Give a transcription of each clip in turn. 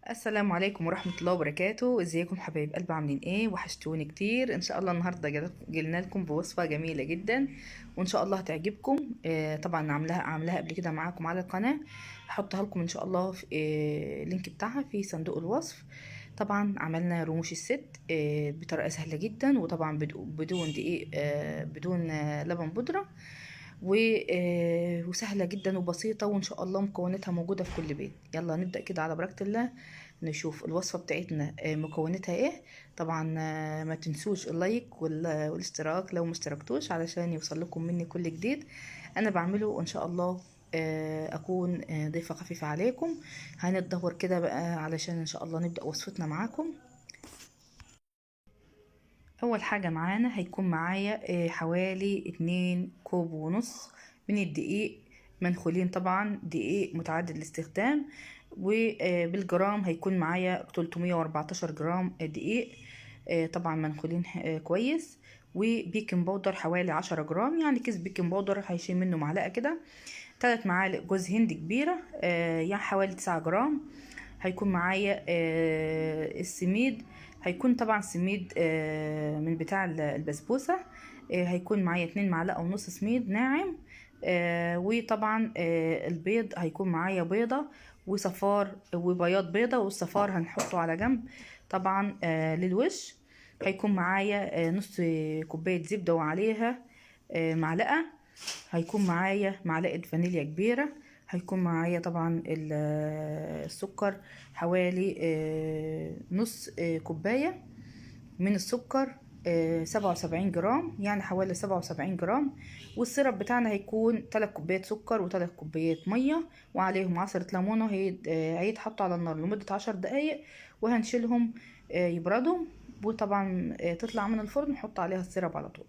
السلام عليكم ورحمة الله وبركاته. ازيكم حبايب قلب؟ عاملين ايه؟ وحشتوني كتير. ان شاء الله النهاردة جيلنا لكم بوصفة جميلة جدا وان شاء الله هتعجبكم. طبعا عاملاها قبل كده معاكم على القناة. هحطها لكم ان شاء الله في اللينك بتاعها في صندوق الوصف. طبعا عملنا رموش الست بطريقة سهلة جدا، وطبعا بدون دقيق، بدون لبن بودرة، وسهلة جدا وبسيطة، وإن شاء الله مكوناتها موجودة في كل بيت. يلا نبدأ كده على بركة الله نشوف الوصفة بتاعتنا مكوناتها ايه. طبعا ما تنسوش اللايك والاشتراك لو مشتركتوش علشان يوصل لكم مني كل جديد انا بعمله، وان شاء الله اكون ضيفة خفيفة عليكم. هنتدور كده بقى علشان ان شاء الله نبدأ وصفتنا معاكم. اول حاجة معانا هيكون معايا حوالي 2 كوب ونص من الدقيق، منخولين طبعا، دقيق متعدد الاستخدام. وبالجرام هيكون معايا 314 جرام دقيق، طبعا منخولين كويس. وبيكنج باودر حوالي 10 جرام، يعني كيس بيكنج باودر هيشيل منه معلقة كده. 3 معالق جوز هند كبيرة، يعني حوالي 9 جرام. هيكون معايا السميد، هيكون طبعا سميد من بتاع البسبوسة. هيكون معايا 2 معلقة ونص سميد ناعم. وطبعا البيض هيكون معايا بيضة وصفار وبياض بيضة، والصفار هنحطه على جنب طبعا للوش. هيكون معايا نص كوباية زبدة وعليها معلقة. هيكون معايا معلقة فانيليا كبيرة. هيكون معايا طبعا السكر حوالي نص كوباية من السكر، 77 جرام، يعني حوالي 77 جرام. والسيرب بتاعنا هيكون 3 كوبايات سكر و3 كوبايات مية، وعليهم عصرة ليمونة. هيتحطوا على النار لمدة 10 دقايق، وهنشيلهم يبردوا. وطبعا تطلع من الفرن نحط عليها السيرب على طول.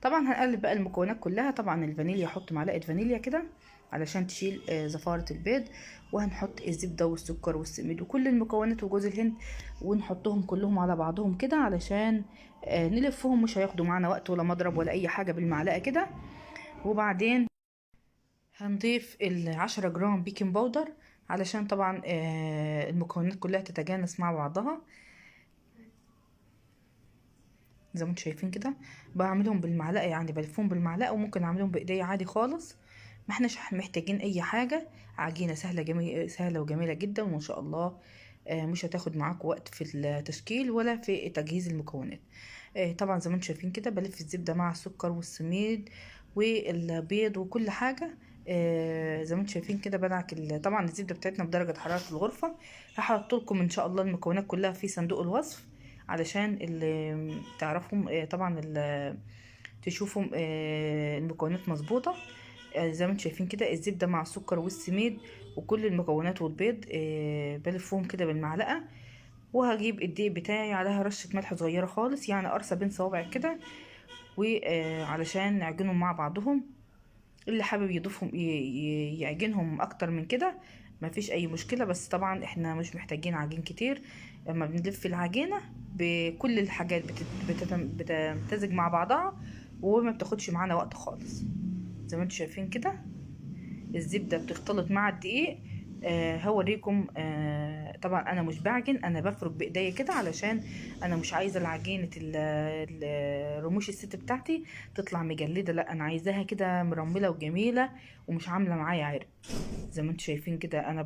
طبعا هنقلب بقى المكونات كلها. طبعا الفانيليا، احط معلقة فانيليا كده علشان تشيل زفارة البيض. وهنحط الزبدة والسكر والسميد وكل المكونات وجوز الهند، ونحطهم كلهم على بعضهم كده علشان نلفهم. مش هياخدوا معانا وقت ولا مضرب ولا اي حاجة، بالمعلقة كده. وبعدين هنضيف 10 جرام بيكنج باودر علشان طبعا المكونات كلها تتجانس مع بعضها زي ما انتم شايفين كده. بعملهم بالمعلقة، يعني بلفهم بالمعلقة، وممكن اعملهم بايديا عادي خالص. ما احناش محتاجين اي حاجة. عجينة سهلة وجميلة جدا، وما شاء الله مش هتاخد معاكم وقت في التشكيل ولا في تجهيز المكونات. طبعا زي ما انتم شايفين كده بلف الزبدة مع السكر والسميد والبيض وكل حاجة. زي ما انتم شايفين كده بدعك طبعا الزبدة بتاعتنا بدرجة حرارة الغرفة. هحط لكم ان شاء الله المكونات كلها في صندوق الوصف علشان اللي تعرفهم طبعا تشوفوا المكونات مظبوطة. زي ما انتم شايفين كده الزبدة مع السكر والسميد وكل المكونات والبيض بلفهم كده بالمعلقة. وهجيب الدقيق بتاعي عليها رشة ملح صغيرة خالص، يعني قرصة بين صوابعك كده، وعلشان نعجنهم مع بعضهم. اللي حابب يضيفهم يعجنهم اكتر من كده مفيش اي مشكلة، بس طبعا احنا مش محتاجين عجين كتير. لما بنلف العجينة بكل الحاجات بتمتزج مع بعضها، وما بتاخدش معانا وقت خالص. زي ما انتم شايفين كده الزبدة بتختلط مع الدقيق. هوريكم. طبعا انا مش بعجن، انا بفرك بايديا كده علشان انا مش عايزه العجينه رموش الست بتاعتي تطلع مجلده، لا انا عايزاها كده مرمله وجميله ومش عامله معايا عرق. زي ما انتم شايفين كده انا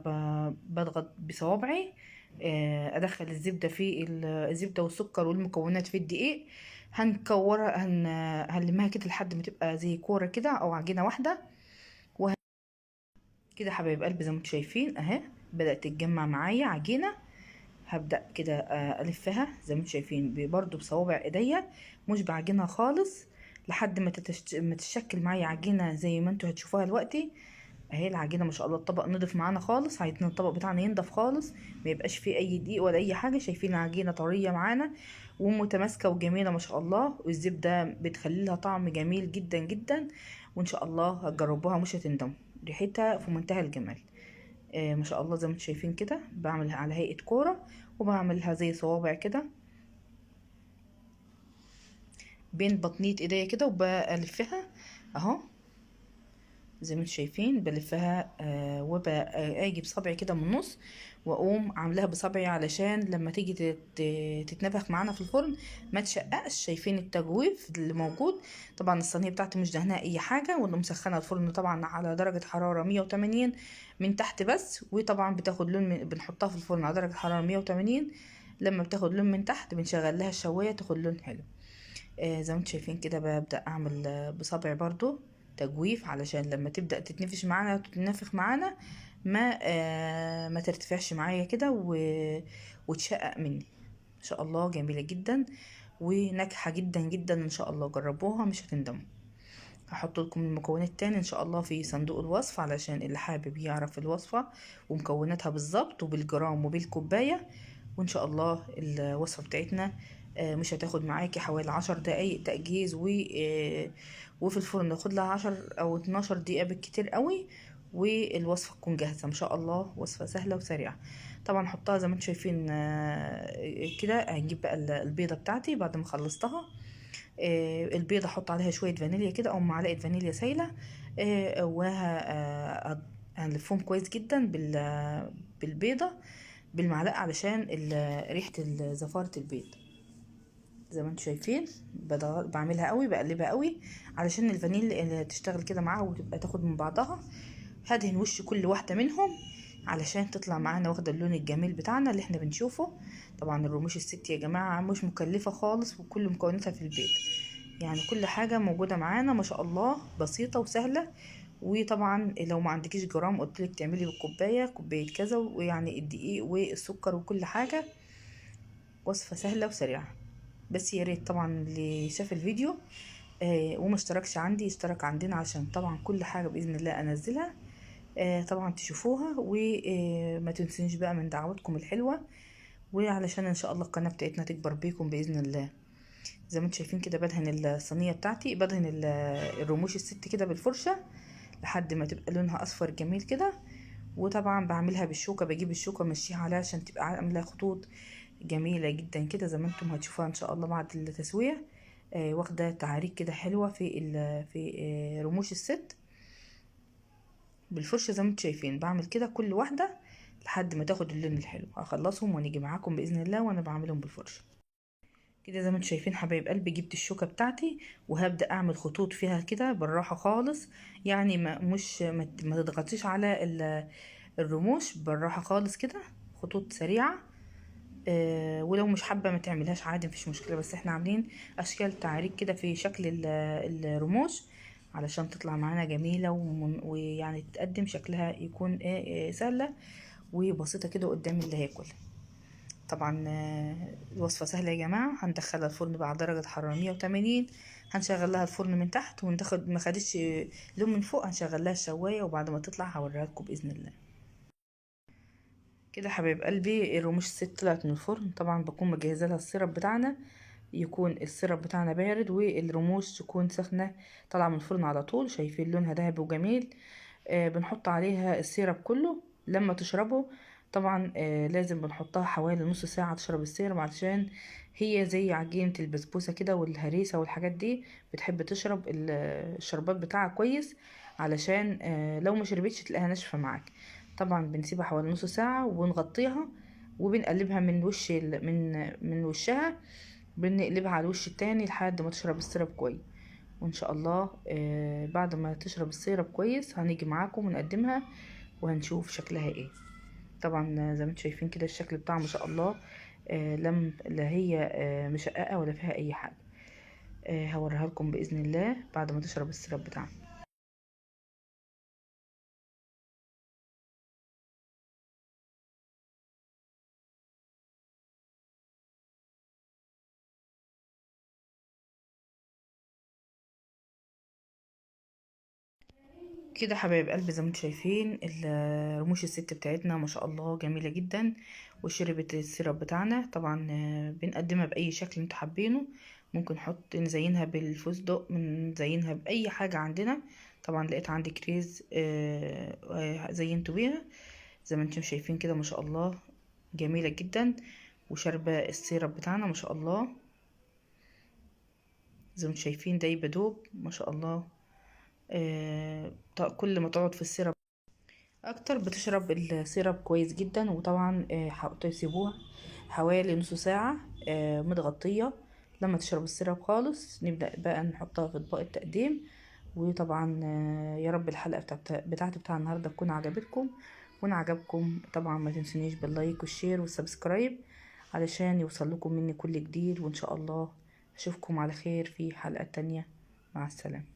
بضغط بصوابعي، ادخل الزبده في الزبده والسكر والمكونات في الدقيق. هنكورها هنلمها كده لحد ما تبقى زي كوره كده او عجينه واحده. كده حبايب قلبي زي ما انتم شايفين اهي بدأت تتجمع معايا عجينة. هبدأ كده ألفها زي ما انتم شايفين برضو بصوابع ايديا، مش بعجنها خالص لحد ما تتشكل معايا عجينة زي ما انتم هتشوفوها دلوقتي. اهي العجينة ما شاء الله الطبق نضف معانا خالص، عايزين الطبق بتاعنا ينضف خالص ما يبقاش فيه اي دقيق ولا اي حاجة. شايفين العجينة طرية معانا ومتماسكة وجميلة ما شاء الله، والزبدة بتخلي لها طعم جميل جدا جدا. وان شاء الله هتجربوها مش هتندموا، ريحتها في منتهى الجمال. ما شاء الله زي ما انتم شايفين كده بعملها على هيئة كورة، وبعملها زي صوابع كده بين بطنية ايديا كده وبلفها اهو زي ما انتم شايفين بلفها اجي بصبعي كده من النص، واقوم عاملاها بصبعي علشان لما تيجي تتنفخ معانا في الفرن ما تشققش. شايفين التجويف اللي موجود؟ طبعا الصينيه بتاعتي مش دهنها اي حاجه، وانا مسخنه الفرن طبعا على درجه حراره 180 من تحت بس. وطبعا بتاخد لون بنحطها في الفرن على درجه حراره 180. لما بتاخد لون من تحت بنشغل لها الشوايه تاخد لون حلو. زي ما انتم شايفين كده ببدأ اعمل بصبعي برضو تجويف علشان لما تبدأ تتنفش معانا وتتنفخ معانا ما ترتفعش معايا كده وتشقق مني. ان شاء الله جميلة جدا وناجحة جدا جدا، ان شاء الله جربوها مش هتندموا. هحط لكم المكونات تاني ان شاء الله في صندوق الوصف علشان اللي حابب يعرف الوصفة ومكوناتها بالظبط وبالجرام وبالكوباية. وان شاء الله الوصفة بتاعتنا مش هتاخد معاكي حوالي 10 دقايق تأجيز وفي الفرن ناخد لها 10 أو 12 دقيقة بالكتير قوي، والوصفة تكون جاهزة ان شاء الله. وصفة سهلة وسريعة. طبعا نحطها زي ما انتم شايفين كده. هنجيب بقى البيضة بتاعتي بعد ما خلصتها. البيضة احط عليها شوية فانيليا كده او معلقة فانيليا سايلة، وهنلفهم كويس جدا بالبيضة بالمعلقة علشان ريحة زفارة البيض. زي ما انتم شايفين بعملها قوي بقلبها قوي علشان الفانيليا تشتغل كده معاها وتبقى تاخد من بعضها. هدهن وش كل واحدة منهم علشان تطلع معانا واخدة اللون الجميل بتاعنا اللي احنا بنشوفه. طبعا الرموش الست يا جماعة مش مكلفة خالص، وكل مكوناتها في البيت، يعني كل حاجة موجودة معانا ما شاء الله، بسيطة وسهلة. وطبعا لو ما عندكيش جرام قلتلك تعملي بالكوباية كوباية كذا، ويعني الدقيق والسكر وكل حاجة. وصفة سهلة وسريعة. بس يا ريت طبعا اللي شاف الفيديو وما اشتركش عندي يشترك عندنا عشان طبعا كل حاجة بإذن الله أنزلها طبعا تشوفوها. وما تنسونيش بقى من دعواتكم الحلوة، وعلشان ان شاء الله القناة بتاعتنا تكبر بيكم بإذن الله. زي ما انتم شايفين كده بدهن الصينية بتاعتي، بدهن الرموش الست كده بالفرشة لحد ما تبقى لونها اصفر جميل كده. وطبعا بعملها بالشوكة، بجيب الشوكة مشيها عليها عشان تبقى عاملة خطوط جميلة جدا كده زي ما انتم هتشوفوها ان شاء الله بعد التسوية. واخدة تعاريك كده حلوة في رموش الست بالفرشة. زي ما انتم شايفين بعمل كده كل واحدة لحد ما تاخد اللون الحلو. هخلصهم ونيجي معاكم بإذن الله وانا بعملهم بالفرشة كده. زي ما انتم شايفين حبايب قلبي جبت الشوكة بتاعتي وهبدأ اعمل خطوط فيها كده بالراحة خالص. يعني ما تضغطيش على الرموش، بالراحة خالص كده، خطوط سريعة. ولو مش حابة ما تعملهاش عادي مفيش مشكلة، بس احنا عاملين اشكال تعريج كده في شكل الرموش علشان تطلع معانا جميلة ويعني تقدم شكلها يكون سهلة وبسيطة كده قدام اللي هياكل. طبعا الوصفة سهلة يا جماعة. هندخلها الفرن بقى على درجة حرارة 180. هنشغل لها الفرن من تحت وناخد ما خدتش لون من فوق هنشغل لها الشواية، وبعد ما تطلع هوريها لكم بإذن الله. كده حبايب قلبي الرموش الست طلعت من الفرن. طبعا بكون مجهزه لها السيرب بتاعنا، يكون السيرب بتاعنا بارد والرموش تكون سخنه طالعه من الفرن على طول. شايفين لونها ذهبي وجميل. بنحط عليها السيرب كله لما تشربه. طبعا لازم بنحطها حوالي نص ساعه تشرب السيرب علشان هي زي عجينه البسبوسه كده والهريسه والحاجات دي بتحب تشرب الشربات بتاعها كويس علشان لو ما شربتش تلاقيها ناشفه معاك. طبعا بنسيبها حوالي نص ساعة وبنغطيها وبنقلبها من وش من وشها. بنقلبها على الوش التاني لحد ما تشرب السيرب كويس. وان شاء الله بعد ما تشرب السيرب كويس هنيجي معاكم ونقدمها وهنشوف شكلها ايه. طبعا زي ما انتم شايفين كده الشكل بتاعها ما شاء الله. لم لا هي مشققة ولا فيها اي حاجة. هوريها لكم بإذن الله بعد ما تشرب السيرب بتاعها. كده حبايب قلبي زي ما انتم شايفين رموش الست بتاعتنا ما شاء الله جميلة جدا وشربت السيرب بتاعنا. طبعا بنقدمها بأي شكل انتوا حابينه. ممكن نحط نزينها بالفستق، نزينها بأي حاجة عندنا. طبعا لقيت عندي كريز زينته بيها. زي ما انتم شايفين كده ما شاء الله جميلة جدا وشاربة السيرب بتاعنا ما شاء الله. زي ما انتم شايفين دايبة دوب ما شاء الله. كل ما تقعد في السيرب اكتر بتشرب السيرب كويس جدا. وطبعا تسيبوها حوالي نص ساعة متغطية. لما تشرب السيرب خالص نبدأ بقى نحطها في اطباق التقديم. وطبعا يا رب الحلقة بتاعتي بتاع النهاردة تكون عجبتكم. وان عجبكم طبعا ما تنسونيش باللايك والشير والسبسكرايب علشان يوصل لكم مني كل جديد. وان شاء الله اشوفكم على خير في حلقة تانية. مع السلامة.